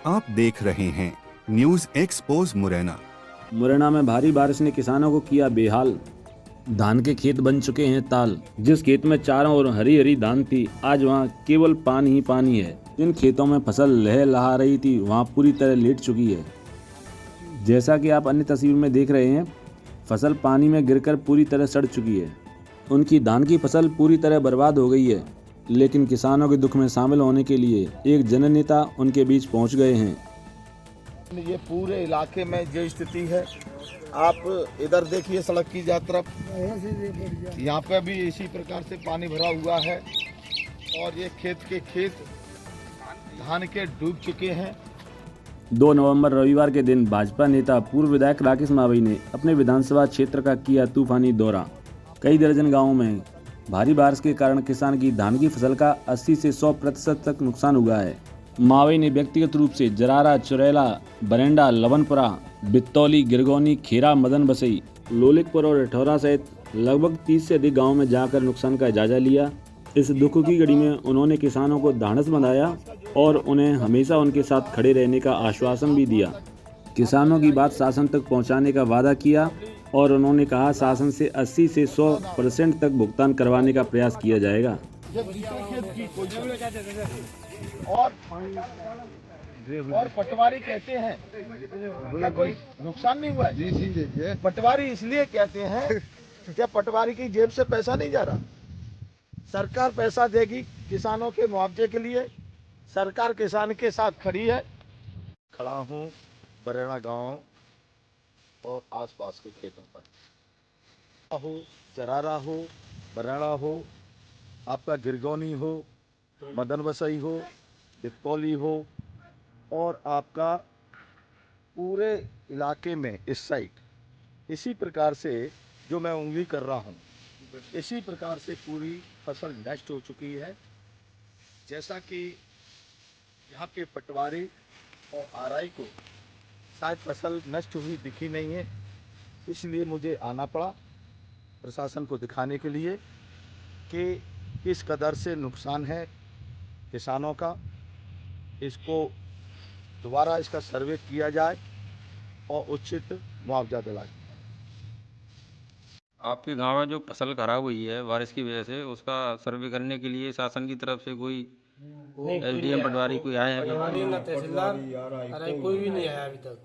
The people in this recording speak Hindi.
आप देख रहे हैं न्यूज एक्सपोज मुरैना। मुरैना में भारी बारिश ने किसानों को किया बेहाल। धान के खेत बन चुके हैं ताल। जिस खेत में चारों ओर हरी हरी धान थी, आज वहां केवल पानी ही पानी है। जिन खेतों में फसल लहलहा रही थी, वहां पूरी तरह लेट चुकी है। जैसा कि आप अन्य तस्वीर में देख रहे हैं, फसल पानी में गिरकर पूरी तरह सड़ चुकी है। उनकी धान की फसल पूरी तरह बर्बाद हो गई है, लेकिन किसानों के दुख में शामिल होने के लिए एक जननेता उनके बीच पहुंच गए हैं। ये पूरे इलाके में जो स्थिति है, आप इधर देखिए सड़क की तरफ, यहाँ पे भी इसी प्रकार से पानी भरा हुआ है और ये खेत धान के डूब चुके हैं। 2 नवंबर रविवार के दिन भाजपा नेता पूर्व विधायक राकेश मावई ने अपने विधानसभा क्षेत्र का किया तूफानी दौरा। कई दर्जन गांवों में भारी बारिश के कारण किसान की धान की फसल का 80 से 100% तक नुकसान हुआ है। मावई ने व्यक्तिगत रूप से जरारा, चुरैला, बरेंडा, लवनपुरा, बित्तौली, गिरगौनी, खेरा, मदन बसई, लोलिकपुर और रिठौरा सहित लगभग 30 से अधिक गाँवों में जाकर नुकसान का जायजा लिया। इस दुख की घड़ी में उन्होंने किसानों को ढांढस बंधाया और उन्हें हमेशा उनके साथ खड़े रहने का आश्वासन भी दिया। किसानों की बात शासन तक पहुंचाने का वादा किया और उन्होंने कहा शासन से 80 से 100% तक भुगतान करवाने का प्रयास किया जाएगा। और पटवारी कहते हैं कोई नुकसान नहीं हुआ है। पटवारी इसलिए कहते हैं कि पटवारी की जेब से पैसा नहीं जा रहा। सरकार पैसा देगी किसानों के मुआवजे के लिए। सरकार किसान के साथ खड़ी है। खड़ा हूँ बरेना गांव और आसपास के खेतों पर, हो जरारा हो, बरेना हो, आपका गिरगौनी हो, मदन बसई हो, बित्तौली हो और आपका पूरे इलाके में इस साइड इसी प्रकार से जो मैं उंगली कर रहा हूँ, इसी प्रकार से पूरी फसल नष्ट हो चुकी है। जैसा कि यहाँ के पटवारी और आरआई को शायद फसल नष्ट हुई दिखी नहीं है, इसलिए मुझे आना पड़ा प्रशासन को दिखाने के लिए कि किस कदर से नुकसान है किसानों का। इसको दोबारा इसका सर्वे किया जाए और उचित मुआवजा दिलाए। आपके गांव में जो फसल खराब हुई है बारिश की वजह से, उसका सर्वे करने के लिए शासन की तरफ से कोई एसडीएम पटवारी कोई आया है? तहसीलदार कोई भी नहीं आया अभी तक।